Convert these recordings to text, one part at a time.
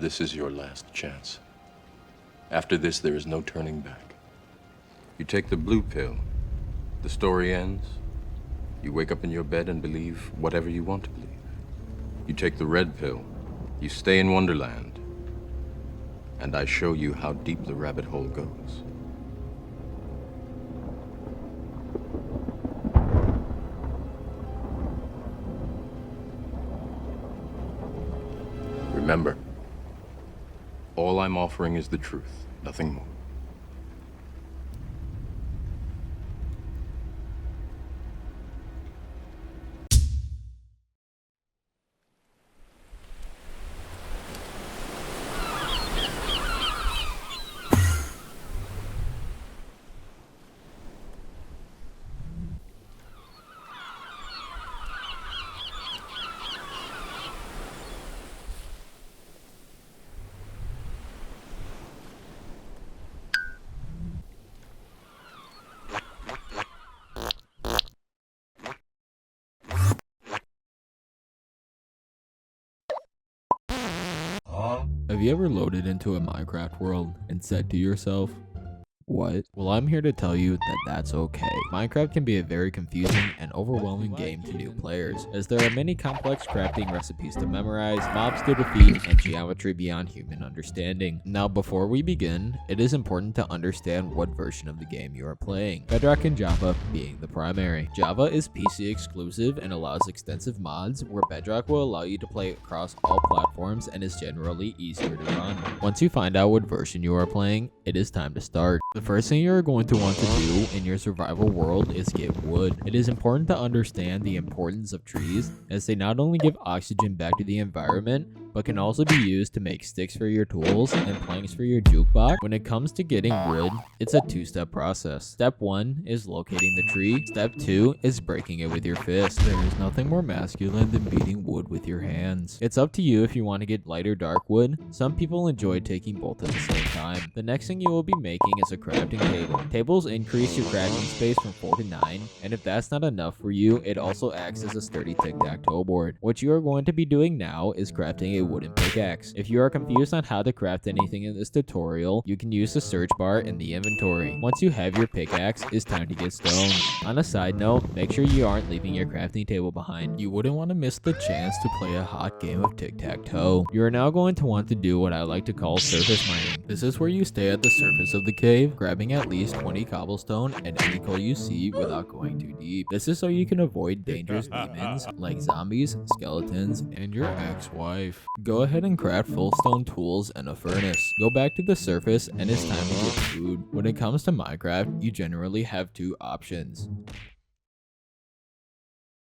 This is your last chance. After this, there is no turning back. You take the blue pill. The story ends. You wake up in your bed and believe whatever you want to believe. You take the red pill. You stay in Wonderland. And I show you how deep the rabbit hole goes. Remember, all I'm offering is the truth, nothing more. Have you ever loaded into a Minecraft world and said to yourself, what? Well, I'm here to tell you that that's okay. Minecraft can be a very confusing and overwhelming game to new players, as there are many complex crafting recipes to memorize, mobs to defeat, and geometry beyond human understanding. Now, before we begin, it is important to understand what version of the game you are playing, Bedrock and Java being the primary. Java is PC exclusive and allows extensive mods, where Bedrock will allow you to play across all platforms and is generally easier to run. Once you find out what version you are playing, it is time to start. The first thing you're going to want to do in your survival world is get wood. It is important to understand the importance of trees, as they not only give oxygen back to the environment, but can also be used to make sticks for your tools and planks for your jukebox. When it comes to getting wood, it's a two-step process. Step 1 is locating the tree. Step 2 is breaking it with your fist. There is nothing more masculine than beating wood with your hands. It's up to you if you want to get light or dark wood. Some people enjoy taking both at the same time. The next thing you will be making is a crafting table. Tables increase your crafting space from 4 to 9, and if that's not enough for you, it also acts as a sturdy tic-tac-toe board. What you are going to be doing now is crafting a wooden pickaxe. If you are confused on how to craft anything in this tutorial, you can use the search bar in the inventory. Once you have your pickaxe, it's time to get stone. On a side note, make sure you aren't leaving your crafting table behind. You wouldn't want to miss the chance to play a hot game of tic-tac-toe. You are now going to want to do what I like to call surface mining. This is where you stay at the surface of the cave, grabbing at least 20 cobblestone and any coal you see without going too deep. This is so you can avoid dangerous demons like zombies, skeletons, and your ex-wife. Go ahead and craft full stone tools and a furnace. Go back to the surface and it's time to get food. When it comes to Minecraft, you generally have two options: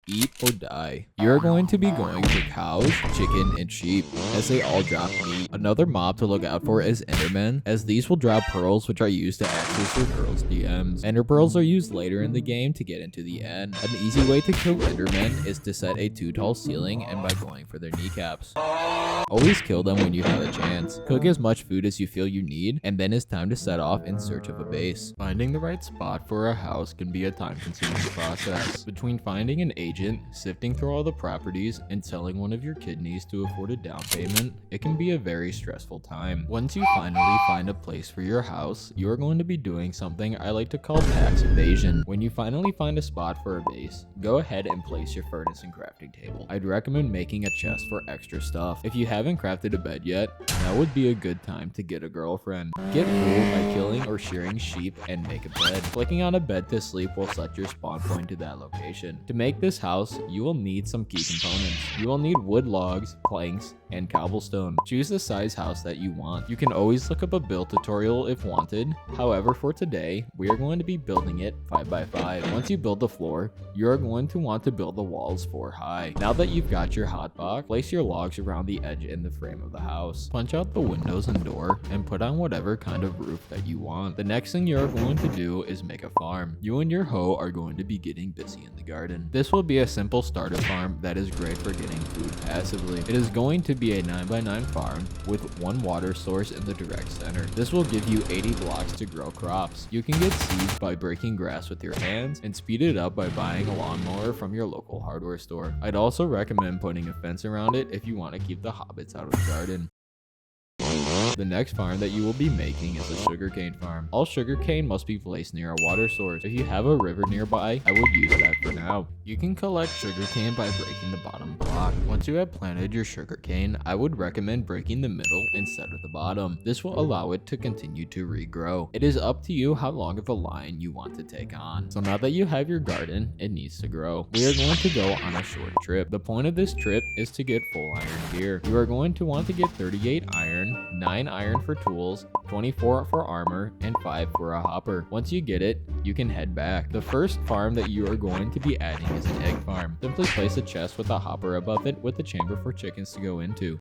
eat or die. You're going to be going for cows, chicken, and sheep, as they all drop meat. Another mob to look out for is endermen, as these will drop pearls, which are used to access your girls' DMs. Ender pearls are used later in the game to get into the end. An easy way to kill endermen is to set a too tall ceiling and by going for their kneecaps. Always kill them when you have a chance. Cook as much food as you feel you need, and then it's time to set off in search of a base. Finding the right spot for a house can be a time-consuming process. Between finding an agent, sifting through all the properties, and selling one of your kidneys to afford a down payment, it can be a very stressful time. Once you finally find a place for your house, you are going to be doing something I like to call tax evasion. When you finally find a spot for a base, go ahead and place your furnace and crafting table. I'd recommend making a chest for extra stuff. If you haven't crafted a bed yet, now would be a good time to get a girlfriend. Get cool by killing or shearing sheep and make a bed. Clicking on a bed to sleep will set your spawn point to that location. To make this house, you will need some key components. You will need wood logs, planks, and cobblestone. Choose the size house that you want. You can always look up a build tutorial if wanted. However, for today, we are going to be building it 5x5. Once you build the floor, you are going to want to build the walls 4 high. Now that you've got your hotbox, place your logs around the edge in the frame of the house. Punch out the windows and door and put on whatever kind of roof that you want. The next thing you're going to do is make a farm. You and your hoe are going to be getting busy in the garden. This will be a simple starter farm that is great for getting food passively. It is going to be a 9x9 farm with one water source in the direct center. This will give you 80 blocks to grow crops. You can get seeds by breaking grass with your hands and speed it up by buying a lawnmower from your local hardware store. I'd also recommend putting a fence around it if you want to keep the hobbits out of the garden. The next farm that you will be making is a sugarcane farm. All sugarcane must be placed near a water source. If you have a river nearby, I would use that for now. You can collect sugarcane by breaking the bottom block. Once you have planted your sugarcane, I would recommend breaking the middle instead of the bottom. This will allow it to continue to regrow. It is up to you how long of a line you want to take on. So now that you have your garden, it needs to grow. We are going to go on a short trip. The point of this trip is to get full iron gear. You are going to want to get 38 iron, 9 iron for tools, 24 for armor, and 5 for a hopper. Once you get it, you can head back. The first farm that you are going to be adding is an egg farm. Simply place a chest with a hopper above it with a chamber for chickens to go into.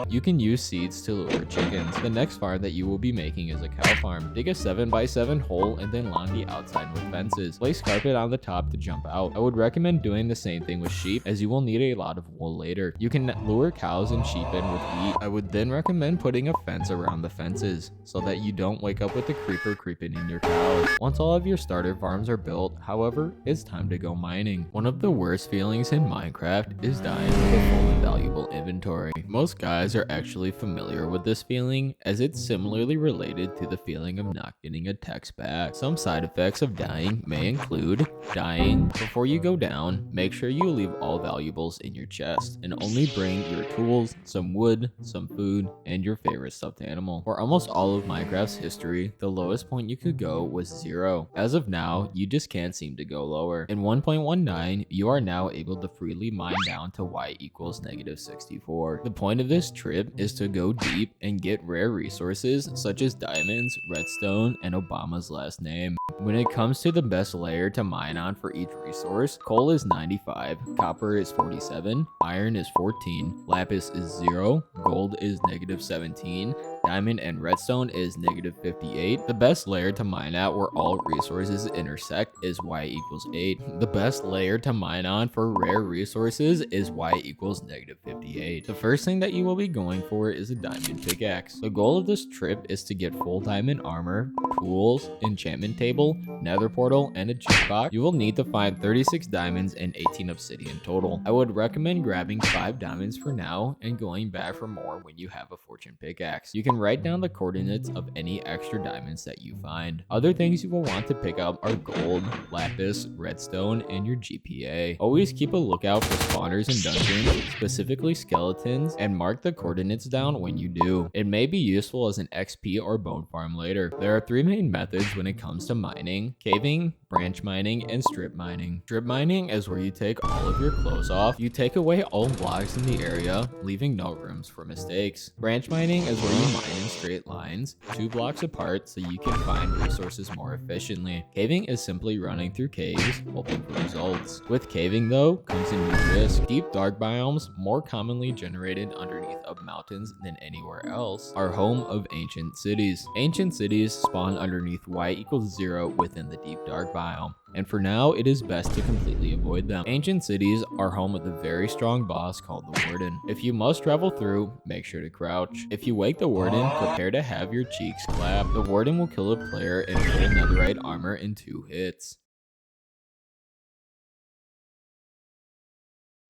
You can use seeds to lure chickens. The next farm that you will be making is a cow farm. Dig a 7x7 hole and then line the outside with fences. Place carpet on the top to jump out. I would recommend doing the same thing with sheep as you will need a lot of wool later. You can lure cows and sheep in with wheat. I would then recommend putting a fence around the fences so that you don't wake up with a creeper creeping in your cows. Once all of your starter farms are built, however, it's time to go mining. One of the worst feelings in Minecraft is dying with a full and valuable inventory. Most guys are actually familiar with this feeling, as it's similarly related to the feeling of not getting a text back. Some side effects of dying may include dying. Before you go down, make sure you leave all valuables in your chest and only bring your tools, some wood, some food, and your favorite stuffed animal. For almost all of Minecraft's history, the lowest point you could go was 0. As of now, you just can't seem to go lower. In 1.19, you are now able to freely mine down to y equals -64. The point of this trip is to go deep and get rare resources such as diamonds, redstone, and Obama's last name. When it comes to the best layer to mine on for each resource, coal is 95, copper is 47, iron is 14, lapis is 0, gold is -17, diamond and redstone is -58. The best layer to mine at where all resources intersect is y equals 8. The best layer to mine on for rare resources is y equals -58. The first thing that you will be going for is a diamond pickaxe. The goal of this trip is to get full diamond armor, tools, enchantment table, nether portal, and a chest box. You will need to find 36 diamonds and 18 obsidian total. I would recommend grabbing 5 diamonds for now and going back for more when you have a fortune pickaxe. You can write down the coordinates of any extra diamonds that you find. Other things you will want to pick up are gold, lapis, redstone, and your GPA. Always keep a lookout for spawners in dungeons, specifically skeletons, and mark the coordinates down when you do. It may be useful as an XP or bone farm later. There are 3 main methods when it comes to mining: caving, branch mining, and strip mining. Strip mining is where you take all of your clothes off. You take away all blocks in the area, leaving no rooms for mistakes. Branch mining is where you mine in straight lines, 2 blocks apart, so you can find resources more efficiently. Caving is simply running through caves, hoping for results. With caving though, comes a new risk. Deep dark biomes, more commonly generated underneath of mountains than anywhere else, are home of ancient cities. Ancient cities spawn underneath y equals 0 within the deep dark biome, and for now it is best to completely avoid them. Ancient cities are home of a very strong boss called the Warden. If you must travel through, make sure to crouch. If you wake the Warden, prepare to have your cheeks clap. The Warden will kill a player in full netherite armor in 2 hits.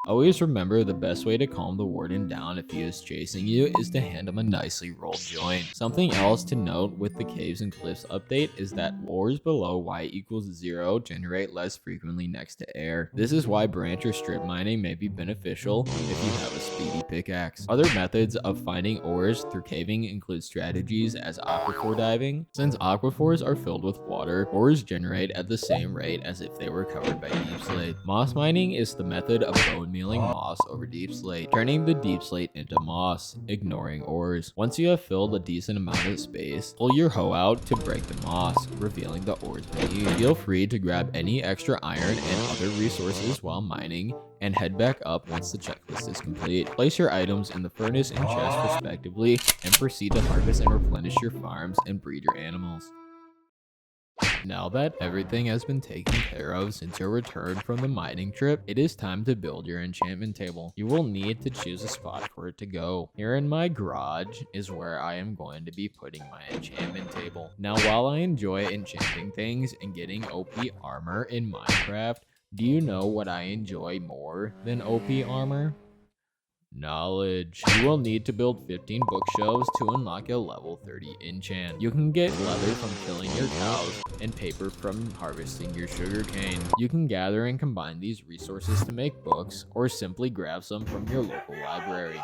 Always remember, the best way to calm the Warden down if he is chasing you is to hand him a nicely rolled joint. Something else to note with the Caves and Cliffs update is that ores below y equals 0 generate less frequently next to air. This is why branch or strip mining may be beneficial if you have a speedy pickaxe. Other methods of finding ores through caving include strategies as aquifer diving. Since aquifers are filled with water, ores generate at the same rate as if they were covered by deep slate. Moss mining is the method of bone mealing moss over deep slate, turning the deep slate into moss, ignoring ores. Once you have filled a decent amount of space, pull your hoe out to break the moss, revealing the ores beneath. Feel free to grab any extra iron and other resources while mining, and head back up once the checklist is complete. Place your items in the furnace and chest respectively, and proceed to harvest and replenish your farms and breed your animals. Now that everything has been taken care of since your return from the mining trip, it is time to build your enchantment table. You will need to choose a spot for it to go. Here in my garage is where I am going to be putting my enchantment table. Now, while I enjoy enchanting things and getting OP armor in Minecraft, do you know what I enjoy more than OP armor? Knowledge. You will need to build 15 bookshelves to unlock a level 30 enchant. You can get leather from killing your cows and paper from harvesting your sugarcane. You can gather and combine these resources to make books, or simply grab some from your local library.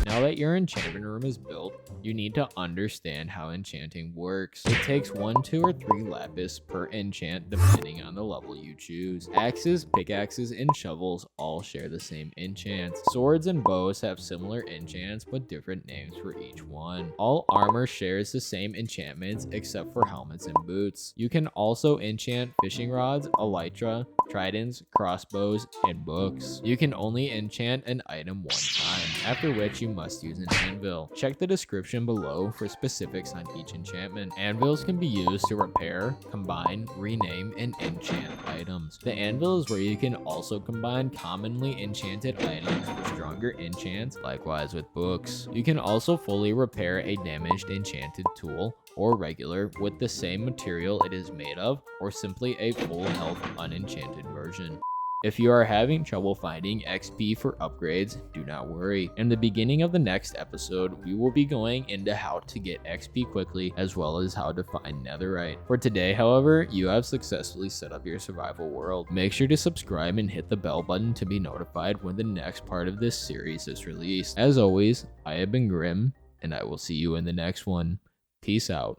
Now that your enchantment room is built, you need to understand how enchanting works. It takes 1, 2, or 3 lapis per enchant depending on the level you choose. Axes, pickaxes, and shovels all share the same enchants. Swords and bows have similar enchants but different names for each one. All armor shares the same enchantments except for helmets and boots. You can also enchant fishing rods, elytra, tridents, crossbows, and books. You can only enchant an item one time, after which you must use an anvil. Check the description below for specifics on each enchantment. Anvils can be used to repair, combine, rename, and enchant items. The anvil is where you can also combine commonly enchanted items with stronger enchants, likewise with books. You can also fully repair a damaged enchanted tool or regular with the same material it is made of, or simply a full health unenchanted version. If you are having trouble finding XP for upgrades, do not worry. In the beginning of the next episode, we will be going into how to get XP quickly, as well as how to find netherite. For today, however, you have successfully set up your survival world. Make sure to subscribe and hit the bell button to be notified when the next part of this series is released. As always, I have been Grim, and I will see you in the next one. Peace out.